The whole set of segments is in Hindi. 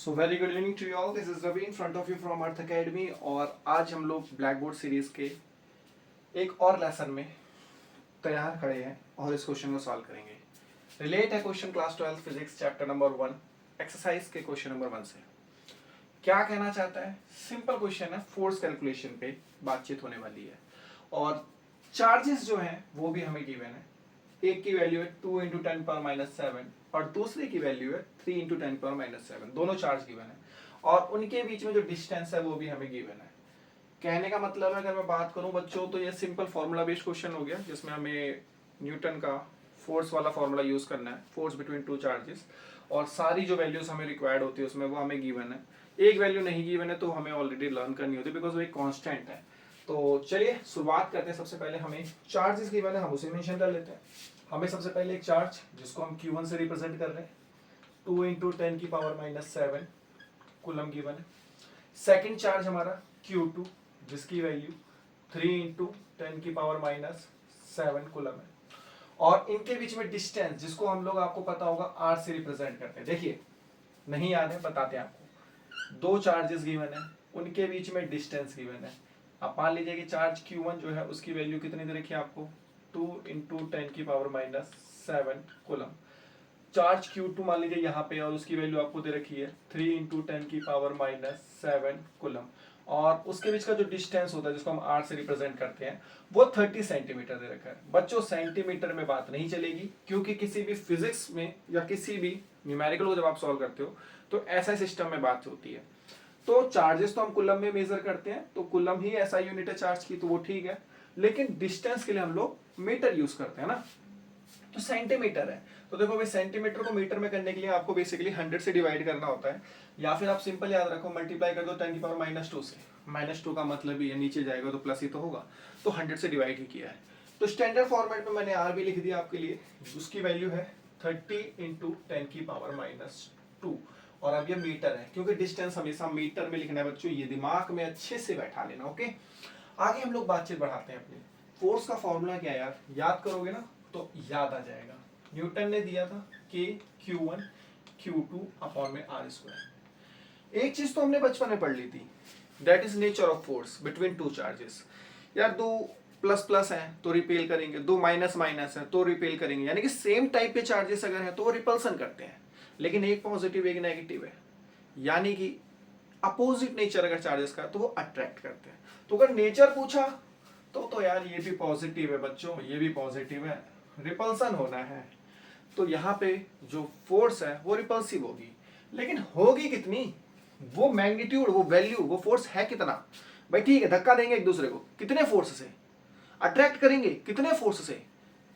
So very good evening to you all, this is Ravi in front of you from Earth Academy. और आज हम लोग ब्लैक बोर्ड सीरीज के एक और लेसन में तैयार खड़े हैं और इस क्वेश्चन को सॉल्व करेंगे। रिलेट है question class 12 physics chapter number 1 exercise के क्वेश्चन नंबर 1 से। क्या कहना चाहता है? सिंपल क्वेश्चन है, फोर्स कैलकुलेशन पे बातचीत होने वाली है और चार्जेस जो हैं वो भी हमें गिवन है। एक की वैल्यू है 2 इंटू 10⁻⁷ और दूसरे की वैल्यू है 3 इंटू 10⁻⁷। दोनों चार्ज गिवन है और उनके बीच में जो डिस्टेंस है वो भी हमें गिवन है। कहने का मतलब है, अगर मैं बात करूं बच्चों, तो ये सिंपल फॉर्मूला बेस्ड क्वेश्चन हो गया जिसमें हमें न्यूटन का फोर्स वाला फॉर्मूला यूज करना है, फोर्स बिटवीन टू चार्जेस, और सारी जो वैल्यूज हमें रिक्वायर्ड होती है उसमें वो हमें गिवन है। एक वैल्यू नहीं गिवन है तो हमें ऑलरेडी लर्न करनी होती है बिकॉज वो एक कॉन्स्टेंट है। तो चलिए शुरुआत करते हैं। सबसे पहले हमें चार्जेस गिवन है, हम उसे मेंशन कर लेते हैं। हमें सबसे पहले एक चार्ज जिसको हम Q1 से रिप्रेजेंट कर रहे हैं, 2 इंटू 10⁻⁷ कूलम गिवन है। सेकेंड चार्ज हमारा Q2 जिसकी वैल्यू 3 इंटू 10⁻⁷ कूलम है। और इनके बीच में डिस्टेंस जिसको हम लोग, आपको पता होगा, R से रिप्रेजेंट करते हैं। देखिए, नहीं याद है बताते हैं आपको। दो चार्जेस गिवन है, उनके बीच में डिस्टेंस गिवन है। अब मान लीजिए कि चार्ज Q1 जो है उसकी वैल्यू कितनी दे रखी है आपको, 2 इंटू 10⁻⁷ कूलम। चार्ज Q2 मान लीजिए यहाँ पे और उसकी वैल्यू आपको दे रखी है 3 इंटू 10⁻⁷ कूलम। और उसके बीच का जो डिस्टेंस होता है जिसको हम R से रिप्रेजेंट करते हैं वो 30 सेंटीमीटर दे रखा है। बच्चों सेंटीमीटर में बात नहीं चलेगी क्योंकि किसी भी फिजिक्स में या किसी भी न्यूमेरिकल को जब आप सॉल्व करते हो तो ऐसा सिस्टम में बात होती है। तो चार्जेस तो हम कुलम में मेजर करते हैं, तो कुलम ही ऐसा यूनिट है चार्ज की, तो वो ठीक है। लेकिन डिस्टेंस के लिए हम लोग मीटर यूज करते हैं ना, तो सेंटीमीटर है। तो देखो भाई, सेंटीमीटर को मीटर में करने के लिए आपको बेसिकली 100 से डिवाइड करना होता है, या फिर आप सिंपल याद रखो, मल्टीप्लाई कर दो 10⁻⁻² से। -2 का मतलब ही है, नीचे जाएगा तो प्लस ही तो होगा, तो 100 से डिवाइड ही किया है। तो स्टैंडर्ड फॉर्मेट में मैंने R भी लिख दिया आपके लिए, उसकी वैल्यू है 30 इंटू 10⁻⁻²। और अब ये मीटर है क्योंकि डिस्टेंस हमेशा मीटर में लिखना है बच्चों, ये दिमाग में अच्छे से बैठा लेना। ओके, आगे हम लोग बातचीत बढ़ाते हैं अपनी। फोर्स का फॉर्मूला क्या है यार, याद करोगे ना तो याद आ जाएगा। न्यूटन ने दिया था K Q1 Q2 अपॉन में R²। एक चीज तो हमने बचपन में पढ़ ली थी, that is nature of force between two charges. यार, दो प्लस प्लस है तो रिपेल करेंगे, दो माइनस माइनस है तो रिपेल करेंगे, यानी कि सेम टाइप के चार्जेस अगर हैं तो वो रिपल्सन करते हैं। लेकिन एक पॉजिटिव एक नेगेटिव है, यानी कि अपोजिट नेचर अगर चार्जेस का तो वो अट्रैक्ट करते हैं। तो अगर नेचर पूछा तो यार ये भी पॉजिटिव है बच्चों, ये भी पॉजिटिव है, रिपल्सन होना है। तो यहाँ पे जो फोर्स है वो रिपल्सिव होगी, लेकिन होगी कितनी, वो मैग्नीट्यूड, वो वैल्यू, वो फोर्स है कितना। भाई ठीक है, धक्का देंगे एक दूसरे को कितने फोर्स से, अट्रैक्ट करेंगे कितने फोर्स से,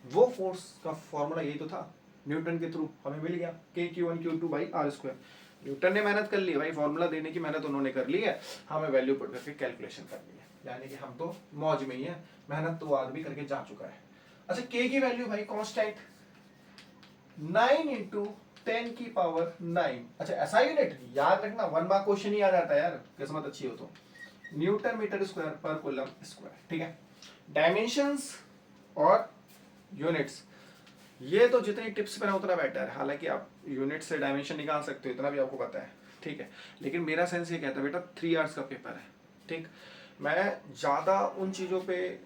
वो फोर्स का फॉर्मूला यही तो था, न्यूटन के थ्रू हमें मिल गया K Q1 Q2 by R²। Newton ने मेहनत कर ली भाई, फॉर्मूला देने की मेहनत उन्होंने कर ली है, हमें वैल्यू पुट करके कैलकुलेशन करनी है, यानी कि हम तो मौज में ही है, मेहनत तो आदमी करके जा चुका है। अच्छा, K की वैल्यू भाई कांस्टेंट 9 इंटू 10⁹। अच्छा, ऐसा यूनिट याद रखना, 1 मार्क क्वेश्चन ही आ जाता है यार, किस्मत अच्छी हो तो। न्यूटन मीटर स्क्वायर पर कूलम स्क्वायर, ठीक है। डायमेंशंस और यूनिट्स, ये तो जितनी टिप्स पे ना उतना बेटर है। हालांकि आप यूनिट से डायमेंशन निकाल सकते हो, इतना भी आपको पता है, ठीक है। लेकिन मेरा सेंस ये कहता है बेटा 3 आवर्स का पेपर है, ठीक। मैं ज़्यादा उन चीज़ों पे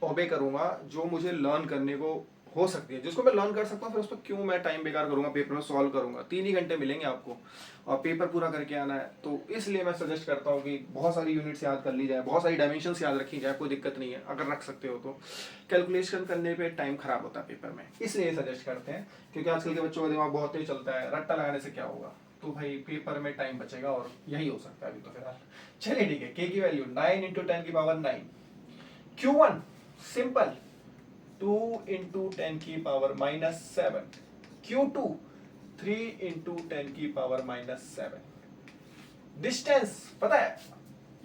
ओबे करूँगा जो मुझे लर्न करने को हो सकती है, जिसको मैं लर्न कर सकता हूँ, फिर उस पर क्यों मैं टाइम बेकार करूँगा, पेपर में सॉल्व करूँगा। 3 ही घंटे मिलेंगे आपको और पेपर पूरा करके आना है, तो इसलिए मैं सजेस्ट करता हूँ कि बहुत सारी यूनिट्स याद कर ली जाए, बहुत सारी डायमेंशंस याद रखी जाए, कोई दिक्कत नहीं है अगर रख सकते हो तो। कैलकुलेशन करने पे टाइम खराब होता है पेपर में, इसलिए सजेस्ट करते हैं, क्योंकि आजकल के बच्चों का दिमाग बहुत तेज चलता है, रट्टा लगाने से क्या होगा। तो भाई पेपर में टाइम बचेगा और यही हो सकता है अभी तो फिलहाल। चलिए ठीक है, K की value 9 into 10⁹ Q1 simple 2 into 10⁻⁷, Q2 3 into 10⁻⁷। Distance पता है,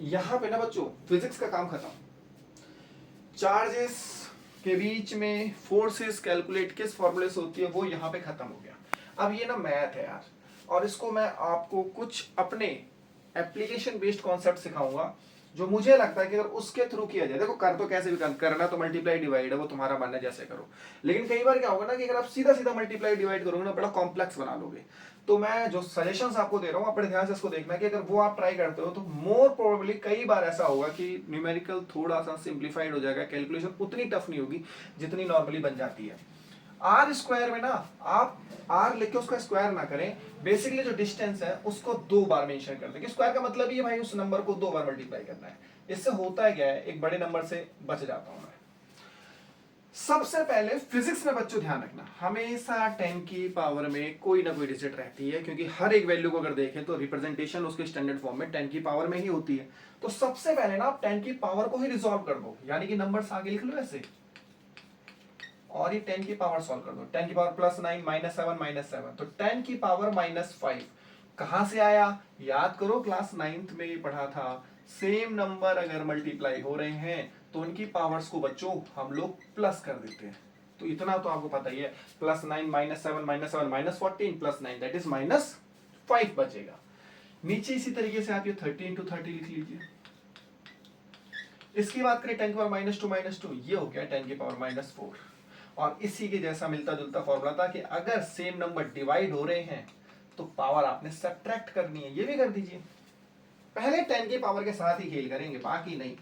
यहां पे ना बच्चों फिजिक्स का काम खत्म। चार्जेस के बीच में फोर्सेस कैलकुलेट किस फॉर्मूले से होती है वो यहां पे खत्म हो गया। अब ये ना मैथ है यार, और इसको मैं आपको कुछ अपने एप्लीकेशन बेस्ड कॉन्सेप्ट सिखाऊंगा जो मुझे लगता है कि अगर उसके थ्रू किया जाए, देखो कर तो कैसे भी करना तो मल्टीप्लाई डिवाइड है, वो तुम्हारा मन है जैसे करो, लेकिन कई बार क्या होगा ना कि अगर आप सीधा सीधा मल्टीप्लाई डिवाइड करोगे ना बड़ा कॉम्प्लेक्स बना लोगे। तो मैं जो सजेशंस आपको दे रहा हूँ अपने ध्यान से इसको देखना कि अगर वो आप ट्राई करते हो तो मोर प्रोबेबली कई बार ऐसा होगा कि न्यूमेरिकल थोड़ा सा सिंप्लीफाइड हो जाएगा, कैलकुलेशन उतनी टफ नहीं होगी जितनी नॉर्मली बन जाती है। आर स्क्वायर में ना आप आर लिख के उसका स्क्वायर ना करें, बेसिकली जो डिस्टेंस है उसको 2 बार मेंशन कर दें। स्क्वायर का मतलब ये भाई उस नंबर को 2 बार मल्टीप्लाई करना है। इससे होता है क्या है, एक बड़े नंबर से बच जाता हूं मैं। सबसे पहले फिजिक्स में बच्चों ध्यान रखना, हमेशा 10 की पावर में कोई ना कोई डिजिट रहती है, क्योंकि हर एक वैल्यू को अगर देखें तो रिप्रेजेंटेशन उसके स्टैंडर्ड फॉर्म में 10 की पावर में ही होती है। तो सबसे पहले ना आप 10 की पावर को ही रिजॉल्व कर दो, यानी कि नंबर्स आगे लिख लो ऐसे, और ये 10 की पावर सॉल्व कर दो। 10 की पावर +9 -7 तो 10 की पावर -5 कहां से आया, याद करो क्लास 9th में ये पढ़ा था, सेम नंबर अगर मल्टीप्लाई हो रहे हैं तो उनकी पावर्स को बच्चों हम लोग प्लस कर देते हैं। तो इतना तो आपको पता ही है, +9 -7 -14 +9 दैट इज -5 बचेगा। नीचे इसी तरीके से आप ये 30 × 30 लिख लीजिए। इसकी बात करें 10 की पावर -2 ये हो गया 10 की पावर -4, और इसी के जैसा मिलता जुलता फॉर्मूला था कि अगर सेम नंबर डिवाइड हो रहे हैं तो पावर आपने सब्ट्रैक्ट करनी है, ये भी कर दीजिए। पहले 10 की पावर के साथ ही खेल करेंगे, बाकी नहीं,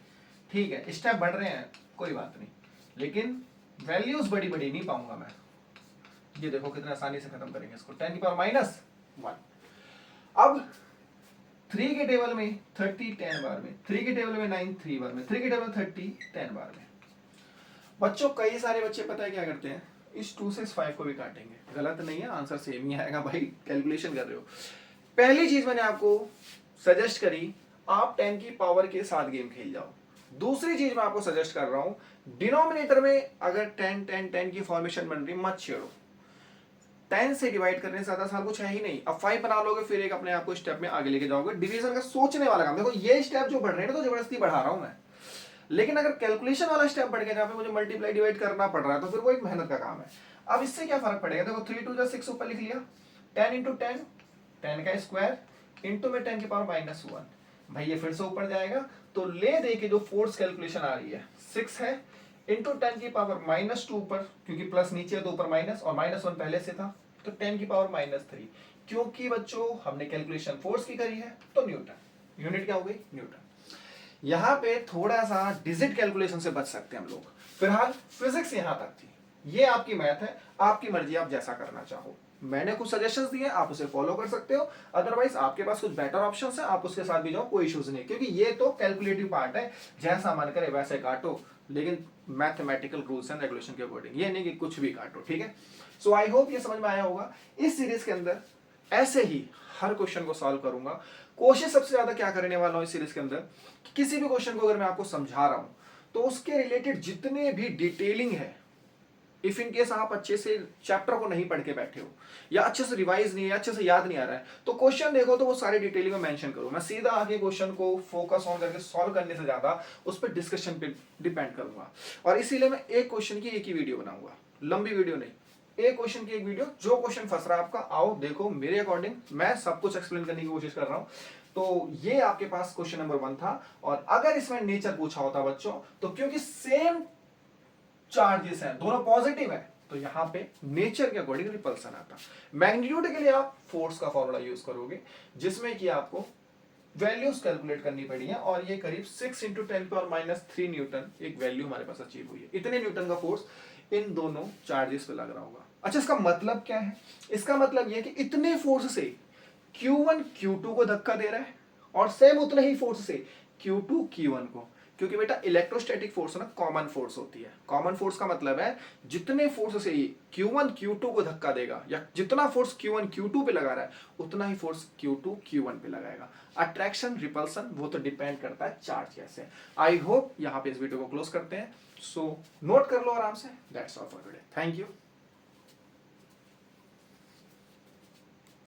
ठीक है। स्टेप बढ़ रहे हैं कोई बात नहीं, लेकिन वैल्यूज बड़ी बड़ी नहीं पाऊंगा मैं। ये देखो कितना आसानी से खत्म करेंगे इसको, 10 की पावर -1। अब 3 के टेबल में 30 10 बार में, 3 के टेबल में 9 3 बार में, 3 के टेबल में 30 10 बार में। बच्चों कई सारे बच्चे पता है क्या करते हैं, इस 2 से इस 5 को भी काटेंगे, गलत नहीं है, आंसर सेम ही आएगा भाई, कैलकुलेशन कर रहे हो। पहली चीज मैंने आपको सजेस्ट करी, आप 10 की पावर के साथ गेम खेल जाओ। दूसरी चीज मैं आपको सजेस्ट कर रहा हूं, डिनोमिनेटर में अगर 10 10 10 की फॉर्मेशन बन रही मत छेड़ो। 10 से डिवाइड करने से ज्यादा साल कुछ है ही नहीं। अब 5 बना लोगे फिर एक अपने आप को स्टेप में आगे लेके जाओगे। डिवीजन का सोचने वाला काम, देखो ये स्टेप जो बढ़ रहे हैं तो जबरदस्ती बढ़ा रहा हूं मैं, लेकिन अगर कैलकुलेशन वाला स्टेप बढ़ गया जहां पे मुझे मल्टीप्लाई डिवाइड करना पड़ रहा है तो फिर वो एक मेहनत का काम है। अब इससे क्या फर्क पड़ेगा, देखो 3 2 6 ऊपर लिख लिया, 10 × 10 10 का स्क्वायर इंटू में 10 की पावर -1, भाई ये फिर से ऊपर जाएगा। तो ले दे के जो फोर्स कैलकुलेशन आ रही है 6 है, इंटू 10 की पावर -2 ऊपर, क्योंकि प्लस नीचे है तो ऊपर माइनस, और -1 पहले से था तो 10 की पावर -3। क्योंकि बच्चों हमने कैलकुलेशन फोर्स की करी है तो न्यूटन, यूनिट क्या हो गई न्यूटन। यहां पे थोड़ा सा डिजिट कैलकुलेशन से बच सकते हैं हम लोग। फिलहाल फिजिक्स यहां तक थी, ये आपकी मैथ है, आपकी मर्जी आप जैसा करना चाहो। मैंने कुछ सजेशंस दिए, आप उसे फॉलो कर सकते हो, अदरवाइज आपके पास कुछ बेटर ऑप्शंस है, आप उसके साथ भी जाओ, कोई इश्यूज नहीं, क्योंकि ये तो कैलकुलेटिव पार्ट है, जैसा मन करे वैसे काटो, लेकिन मैथमेटिकल रूल्स एंड रेगुलेशन के अकॉर्डिंग, ये नहीं कि कुछ भी काटो, ठीक है। सो आई होप ये समझ में आया होगा। इस सीरीज के अंदर ऐसे ही हर क्वेश्चन को सॉल्व करूंगा। कोशिश सबसे ज्यादा क्या करने वाला हूं इस सीरीज के अंदर, कि किसी भी क्वेश्चन को अगर मैं आपको समझा रहा हूं तो उसके रिलेटेड जितने भी डिटेलिंग है, इफ इन केस आप अच्छे से चैप्टर को नहीं पढ़ के बैठे हो, या अच्छे से रिवाइज नहीं है, अच्छे से याद नहीं आ रहा है, तो क्वेश्चन देखो तो वो सारी डिटेलिंग में मेंशन करो। मैं सीधा आगे क्वेश्चन को फोकस ऑन करके सॉल्व करने से ज्यादा उस पर डिस्कशन पे डिपेंड करूंगा, और इसीलिए मैं एक क्वेश्चन की एक ही वीडियो बनाऊंगा, लंबी वीडियो नहीं, एक क्वेश्चन की एक वीडियो। जो क्वेश्चन फंस रहा है आपका, आओ देखो मेरे अकॉर्डिंग, मैं सब कुछ एक्सप्लेन करने की कोशिश कर रहा हूं। तो ये आपके पास क्वेश्चन नंबर 1 था, और अगर इसमें नेचर पूछा होता बच्चों, तो क्योंकि सेम चार्जेस हैं, दोनों पॉजिटिव है, तो यहां पे नेचर के अकॉर्डिंग रिपल्सन आता। मैग्नीट्यूड के लिए आप फोर्स का फॉर्मूला यूज करोगे, जिसमें कि आपको वैल्यूज कैलकुलेट करनी पड़ी है, और ये करीब 6 × 10⁻³ न्यूटन एक वैल्यू हमारे पास अचीव हुई है। इतने न्यूटन का फोर्स इन दोनों चार्जेस पे लग रहा होगा। अच्छा, इसका मतलब क्या है, इसका मतलब यह कि इतने फोर्स से Q1 Q2 को धक्का दे रहा है, और सेम उतने ही फोर्स से Q2 Q1 को, क्योंकि बेटा इलेक्ट्रोस्टैटिक फोर्स ना कॉमन फोर्स होती है। कॉमन फोर्स का मतलब है जितने फोर्स से Q1 Q2 को धक्का देगा, या जितना फोर्स Q1 Q2 पे लगा रहा है उतना ही फोर्स Q2 Q1 पे लगाएगा। अट्रैक्शन रिपल्सन वो तो डिपेंड करता है चार्ज कैसे। आई होप यहाँ पे इस वीडियो को क्लोज करते हैं, सो नोट कर लो आराम से। That's all for today, thank you.